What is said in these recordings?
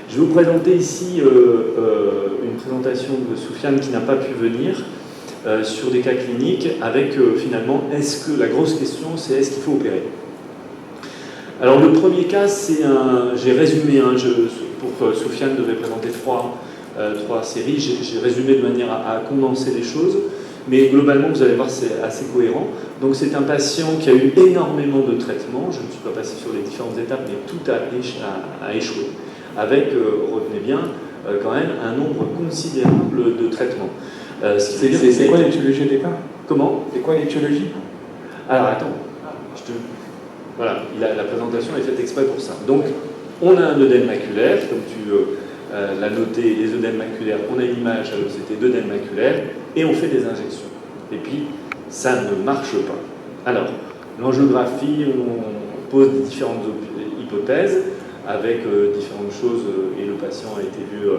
Je vais vous présenter ici une présentation de Soufiane qui n'a pas pu venir sur des cas cliniques avec finalement, la grosse question c'est est-ce qu'il faut opérer? Alors le premier cas, c'est j'ai résumé, pour Soufiane devait présenter trois séries, j'ai résumé de manière à condenser les choses, mais globalement vous allez voir c'est assez cohérent. Donc c'est un patient qui a eu énormément de traitements, je ne suis pas passé sur les différentes étapes, mais tout a échoué, avec, retenez bien, quand même un nombre considérable de traitements. C'est quoi l'étiologie des cas? Comment? C'est quoi l'étiologie? Alors attends, voilà, la présentation est faite exprès pour ça. Donc, on a un œdème maculaire, comme tu l'as noté, les œdèmes maculaires, on a une image à l'OCT d'œdème maculaire, et on fait des injections. Et puis, ça ne marche pas. Alors, l'angiographie, on pose des différentes hypothèses, avec différentes choses, et le patient a été vu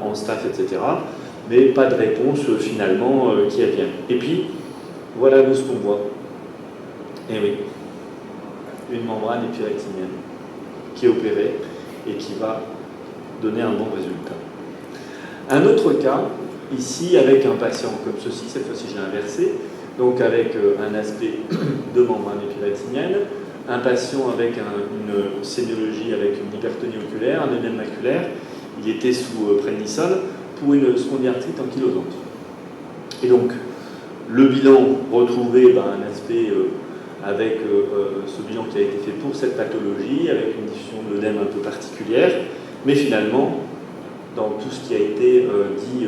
en staff, etc. Mais pas de réponse, finalement, qui advient. Et puis, voilà nous ce qu'on voit. Et oui. Une membrane épirétinienne qui est opérée et qui va donner un bon résultat. Un autre cas, ici, avec un patient comme ceci, cette fois-ci je l'ai inversé, donc avec un aspect de membrane épirétinienne, un patient avec une sémiologie, avec une hypertonie oculaire, un œdème maculaire, il était sous prénisone pour une spondyarthrite ankylosante. Et donc, le bilan retrouvé, un aspect avec ce bilan qui a été fait pour cette pathologie, avec une diffusion de l'œdème un peu particulière, mais finalement, dans tout ce qui a été dit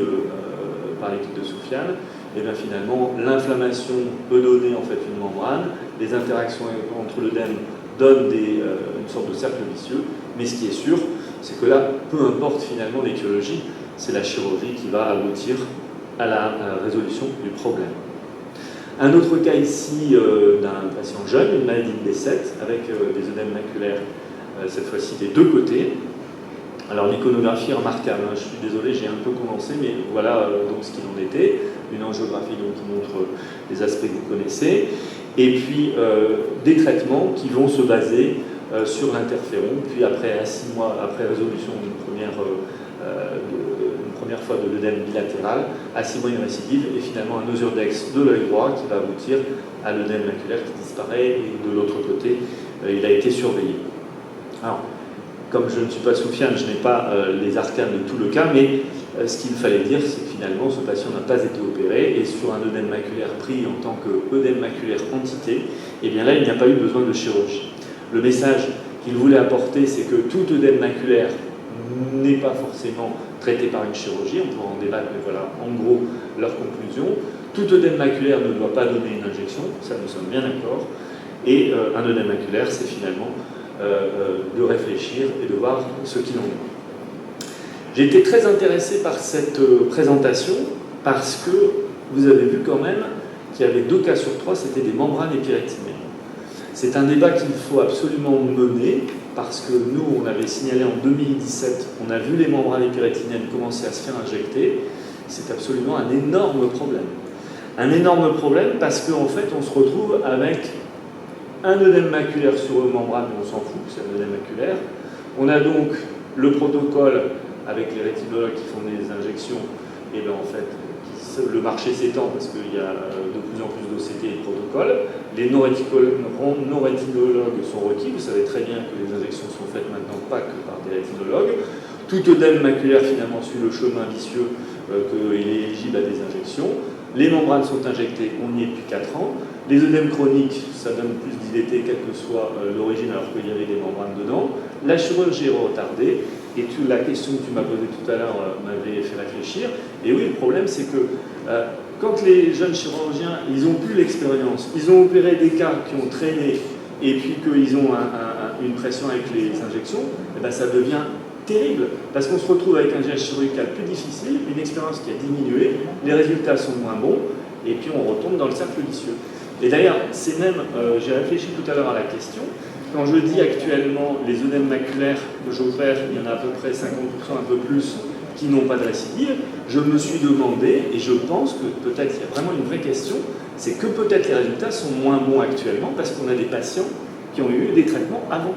par l'équipe de Soufiane, et bien finalement, l'inflammation peut donner en fait une membrane, les interactions entre l'œdème donnent une sorte de cercle vicieux, mais ce qui est sûr, c'est que là, peu importe finalement l'étiologie, c'est la chirurgie qui va aboutir à la résolution du problème. Un autre cas ici d'un patient jeune, une maladie de B7, avec des œdèmes maculaires, cette fois-ci des deux côtés. Alors l'iconographie est remarquable, je suis désolé, j'ai un peu condensé, mais voilà donc ce qu'il en était. Une angiographie donc, qui montre les aspects que vous connaissez. Et puis des traitements qui vont se baser sur l'interféron, puis après, à 6 mois, après résolution d'une première fois de l'œdème bilatéral, à 6 mois une récidive, et finalement un osurdex de l'œil droit qui va aboutir à l'œdème maculaire qui disparaît, et de l'autre côté, il a été surveillé. Alors, comme je ne suis pas Soufiane, je n'ai pas les arcanes de tout le cas, mais ce qu'il fallait dire, c'est que finalement, ce patient n'a pas été opéré, et sur un œdème maculaire pris en tant qu'œdème maculaire entité, et bien là, il n'y a pas eu besoin de chirurgie. Le message qu'il voulait apporter, c'est que tout œdème maculaire n'est pas forcément traité par une chirurgie, on pourra en débattre, mais voilà, en gros, leur conclusion. Tout œdème maculaire ne doit pas donner une injection, ça nous sommes bien d'accord, et un œdème maculaire, c'est finalement de réfléchir et de voir ce qu'il en est. J'ai été très intéressé par cette présentation, parce que vous avez vu quand même qu'il y avait 2 cas sur 3, c'était des membranes épirétiniennes. C'est un débat qu'il faut absolument mener, parce que nous, on avait signalé en 2017, on a vu les membranes épirétiniennes commencer à se faire injecter, c'est absolument un énorme problème. Un énorme problème parce qu'en fait, on se retrouve avec un œdème maculaire sur une membrane, on s'en fout, c'est un œdème maculaire. On a donc le protocole avec les rétinologues qui font des injections, et bien en fait, le marché s'étend parce qu'il y a de plus en plus d'OCT et de protocoles. Les non-rétinologues sont requis. Vous savez très bien que les injections sont faites maintenant pas que par des rétinologues. Tout œdème maculaire finalement suit le chemin vicieux qu'il est éligible à des injections. Les membranes sont injectées, on y est depuis 4 ans. Les œdèmes chroniques, ça donne plus d'IVT quelle que soit l'origine alors qu'il y avait des membranes dedans. La chirurgie est retardée. Et la question que tu m'as posée tout à l'heure m'avait fait réfléchir. Et oui, le problème, c'est que quand les jeunes chirurgiens, ils ont plus l'expérience, ils ont opéré des cas qui ont traîné, et puis qu'ils ont une pression avec les injections, et ben ça devient terrible, parce qu'on se retrouve avec un geste chirurgical plus difficile, une expérience qui a diminué, les résultats sont moins bons, et puis on retombe dans le cercle vicieux. Et d'ailleurs, c'est même, j'ai réfléchi tout à l'heure à la question, quand je dis actuellement les œdèmes maculaires que j'opère, il y en a à peu près 50%, un peu plus, qui n'ont pas de récidive, je me suis demandé, et je pense que peut-être il y a vraiment une vraie question, c'est que peut-être les résultats sont moins bons actuellement parce qu'on a des patients qui ont eu des traitements avant.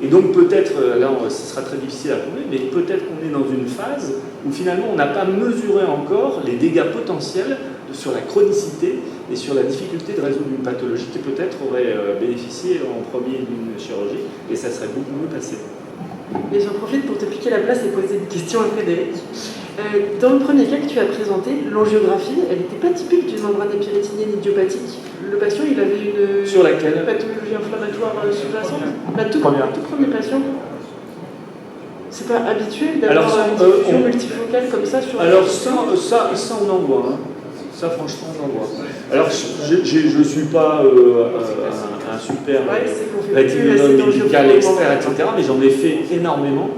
Et donc peut-être, là ce sera très difficile à prouver, mais peut-être qu'on est dans une phase où finalement on n'a pas mesuré encore les dégâts potentiels sur la chronicité et sur la difficulté de résoudre une pathologie qui peut-être aurait bénéficié en premier d'une chirurgie, et ça serait beaucoup mieux passé. Et j'en profite pour te piquer la place et poser une question à Frédéric. Dans le premier cas que tu as présenté, l'angiographie, elle n'était pas typique d'une membrane épérétinienne idiopathique. Le patient, il avait une Sur laquelle pathologie inflammatoire sous-jacente. La toute Première. premier patient. C'est pas habituel d'avoir une diffusion multifocale comme ça sur... Alors ça on en voit. Hein. Ça, franchement, on en voit. Alors, je ne suis pas un super rétinologue médical expert, etc., mais j'en ai fait énormément.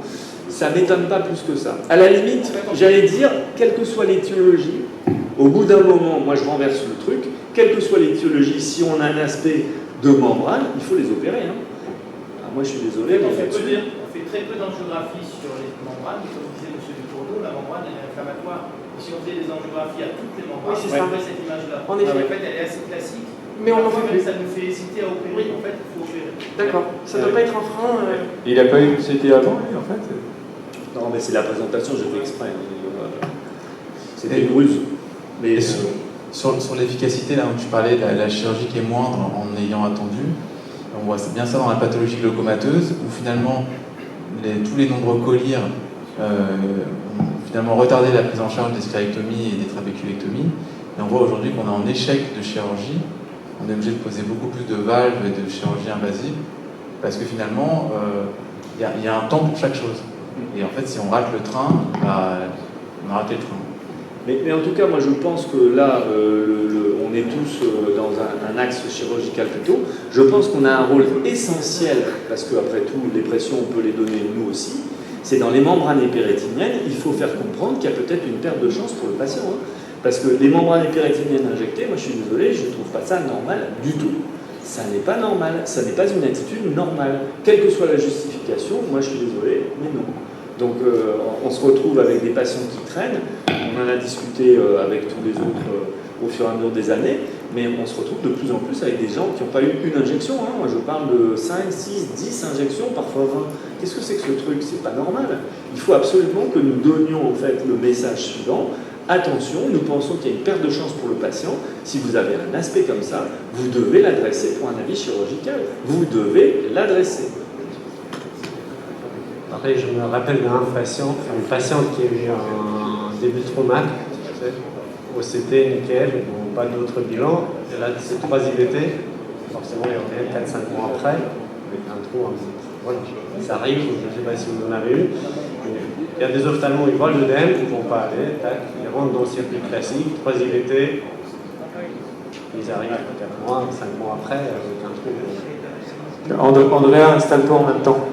Ça ne m'étonne pas plus que ça. À la limite, j'allais dire, quelle que soit l'étiologie, au bout d'un moment, moi je renverse le truc, quelle que soit l'étiologie, si on a un aspect de membrane, il faut les opérer. Hein. Alors, moi, je suis désolé, mais on fait très peu d'angiographie sur les membranes, comme disait M. Ducournau, la membrane elle est inflammatoire. Si on faisait des angiographies à toutes les membranes, oui, on aurait cette image-là. En effet. En fait, elle est assez classique. Mais on en fait plus. Ça nous fait hésiter à opérer. Oui. En fait, il faut opérer. D'accord. Ça ne doit pas être un frein. Il n'a pas eu CT avant, lui, en fait? Non, mais c'est la présentation, j'ai fait exprès. C'était une ruse. Mais sur l'efficacité, là où tu parlais de la chirurgie qui est moindre en ayant attendu, on voit bien ça dans la pathologie glaucomateuse, où finalement tous les nombreux collyres ont finalement retardé la prise en charge des sclérectomies et des trabéculectomies. Et on voit aujourd'hui qu'on est en échec de chirurgie. On est obligé de poser beaucoup plus de valves et de chirurgie invasive, parce que finalement, il y a un temps pour chaque chose. Et en fait, si on rate le train, on a raté le train. Mais en tout cas, moi je pense que là, on est tous dans un axe chirurgical plutôt. Je pense qu'on a un rôle essentiel, parce qu'après tout, les pressions, on peut les donner nous aussi. C'est dans les membranes épérétiniennes, il faut faire comprendre qu'il y a peut-être une perte de chance pour le patient. Hein. Parce que les membranes épérétiniennes injectées, moi je suis désolé, je ne trouve pas ça normal du tout. Ça n'est pas normal, ça n'est pas une attitude normale. Quelle que soit la justification, moi je suis désolé, mais non. Donc on se retrouve avec des patients qui traînent, on en a discuté avec tous les autres au fur et à mesure des années, mais on se retrouve de plus en plus avec des gens qui n'ont pas eu une injection. Hein. Moi je parle de 5, 6, 10 injections, parfois 20. Qu'est-ce que c'est que ce truc? C'est pas normal. Il faut absolument que nous donnions en fait le message suivant. Attention, nous pensons qu'il y a une perte de chance pour le patient. Si vous avez un aspect comme ça, vous devez l'adresser pour un avis chirurgical. Vous devez l'adresser. Après, je me rappelle d'une patiente qui a eu un début de traumaque, OCT nickel, bon, pas d'autres bilans. Elle a ses 3 IVT, forcément il revient 4-5 mois après, avec un trou. Voilà, ça arrive, je ne sais pas si vous en avez eu. Il y a des ophtalmos, ils voient l'œdème, ils ne vont pas aller, tac, ils rentrent dans le circuit classique, 3 IVT, ils arrivent 4 mois, 5 mois après avec un trou. Andrea, installe-toi en même temps.